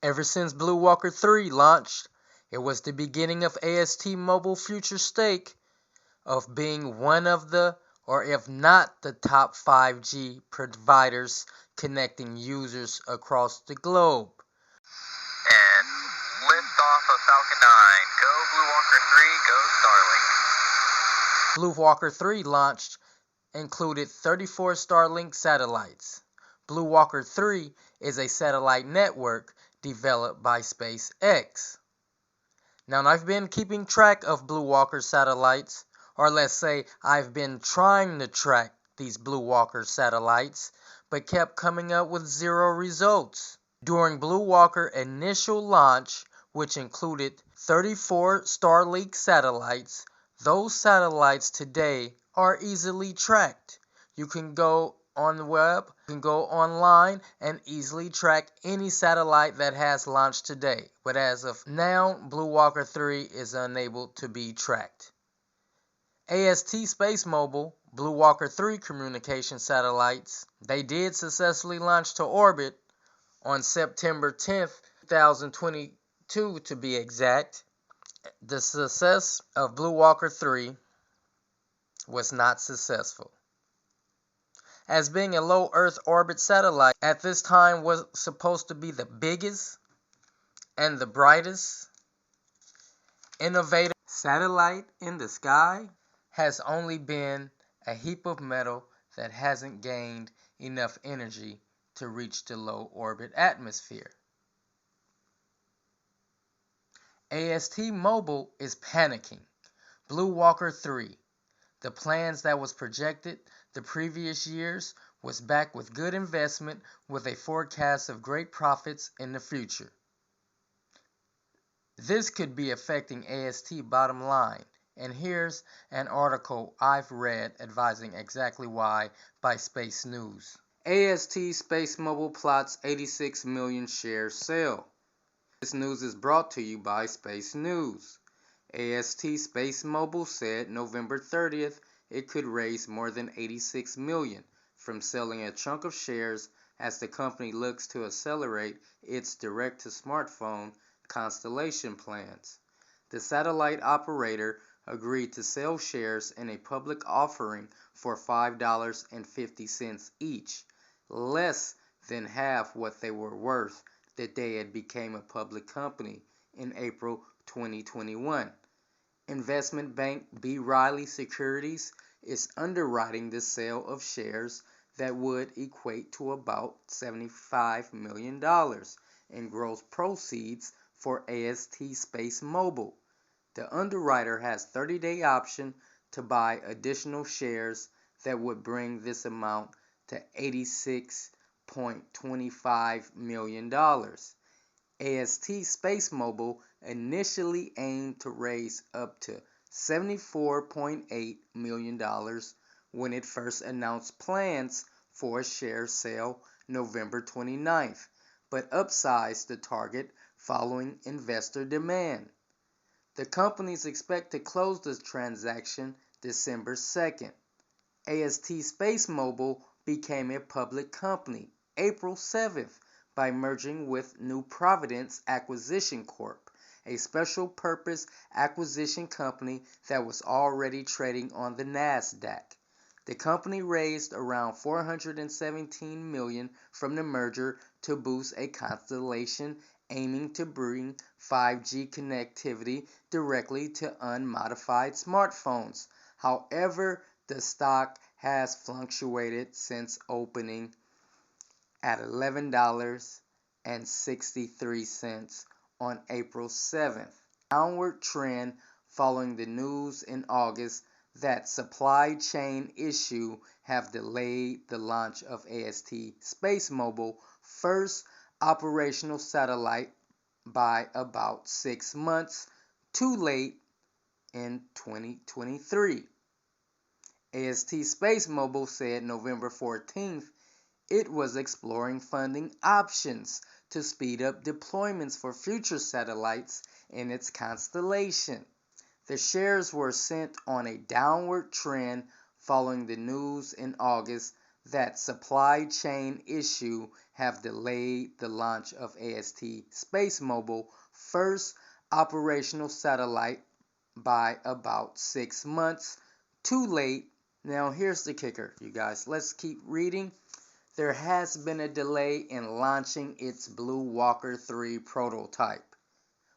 Ever since Bluewalker3 launched, it was the beginning of AST Mobile's future stake of being one of the, or if not the top 5G providers connecting users across the globe. And lift off of Falcon 9. Go Bluewalker 3, go Starlink. Bluewalker3 launched included 34 Starlink satellites. Bluewalker3 is a satellite network developed by SpaceX. Now, I've been keeping track of Bluewalker satellites, or let's say I've been trying to track these Bluewalker satellites, but kept coming up with zero results. During Bluewalker initial launch, which included 34 Starlink satellites, those satellites today are easily tracked. You can go on the web, you can go online and easily track any satellite that has launched today. But as of now, Bluewalker3 is unable to be tracked. AST SpaceMobile, Bluewalker3 communication satellites, they did successfully launch to orbit on September 10th, 2022 to be exact. The success of Bluewalker3 was not successful. As being a low Earth orbit satellite at this time was supposed to be the biggest and the brightest innovative satellite in the sky, has only been a heap of metal that hasn't gained enough energy to reach the low orbit atmosphere. AST Mobile is panicking. Bluewalker3, the plans that was projected the previous years, was back with good investment with a forecast of great profits in the future. This could be affecting AST bottom line, and here's an article I've read advising exactly why by Space News. AST SpaceMobile plots 86 million shares sale. This news is brought to you by Space News. AST SpaceMobile said November 30th it could raise more than 86 million from selling a chunk of shares as the company looks to accelerate its direct-to-smartphone constellation plans. The satellite operator agreed to sell shares in a public offering for $5.50 each, less than half what they were worth the day it became a public company in April 2021. Investment bank B. Riley Securities is underwriting the sale of shares that would equate to about $75 million in gross proceeds for AST SpaceMobile. The underwriter has 30-day option to buy additional shares that would bring this amount to $86.25 million. AST SpaceMobile initially aimed to raise up to $74.8 million when it first announced plans for a share sale November 29th, but upsized the target following investor demand. The companies expect to close the transaction December 2nd. AST SpaceMobile became a public company April 7th by merging with New Providence Acquisition Corp., a special purpose acquisition company that was already trading on the NASDAQ. The company raised around $417 million from the merger to boost a constellation aiming to bring 5G connectivity directly to unmodified smartphones. However, the stock has fluctuated since opening at $11.63 on April 7th. Downward trend following the news in August that supply chain issues have delayed the launch of AST SpaceMobile first operational satellite by about 6 months too late in 2023. AST SpaceMobile said November 14th it was exploring funding options to speed up deployments for future satellites in its constellation. The shares were sent on a downward trend following the news in August that supply chain issue have delayed the launch of AST SpaceMobile first operational satellite by about 6 months. Too late. Now here's the kicker, you guys. Let's keep reading. There has been a delay in launching its Bluewalker3 prototype,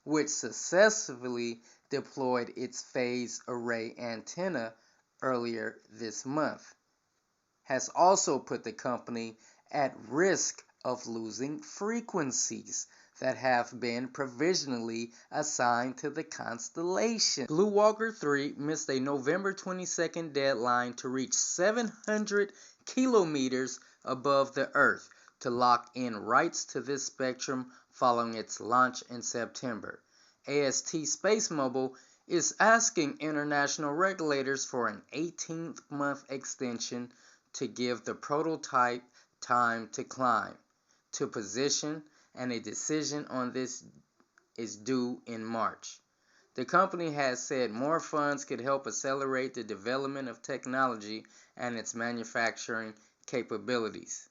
which successfully deployed its phased array antenna earlier this month, has also put the company at risk of losing frequencies that have been provisionally assigned to the constellation. Bluewalker3 missed a November 22nd deadline to reach 700 kilometers above the Earth to lock in rights to this spectrum following its launch in September. AST SpaceMobile is asking international regulators for an 18-month extension to give the prototype time to climb to position, and a decision on this is due in March. The company has said more funds could help accelerate the development of technology and its manufacturing capabilities.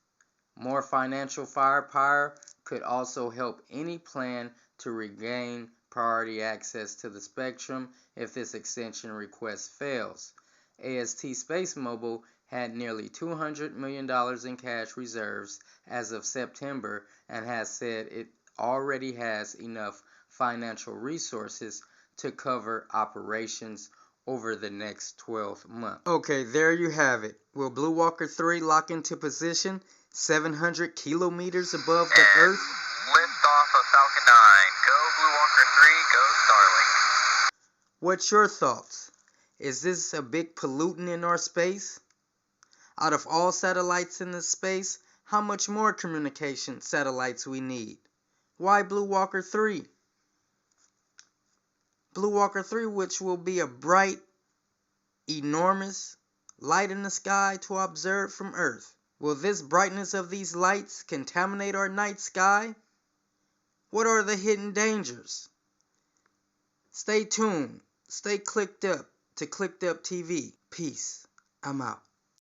More financial firepower could also help any plan to regain priority access to the spectrum if this extension request fails. AST SpaceMobile had nearly $200 million in cash reserves as of September and has said it already has enough financial resources to cover operations over the next 12 months. Okay, there you have it. Will Bluewalker3 lock into position 700 kilometers above the Earth? Lift off of Falcon 9. Go Bluewalker3, go Starlink. What's your thoughts? Is this a big pollutant in our space? Out of all satellites in the space, how much more communication satellites we need? Why Bluewalker3? Bluewalker3, which will be a bright, enormous light in the sky to observe from Earth. Will this brightness of these lights contaminate our night sky? What are the hidden dangers? Stay tuned. Stay clicked up to Clicked Up TV. Peace. I'm out.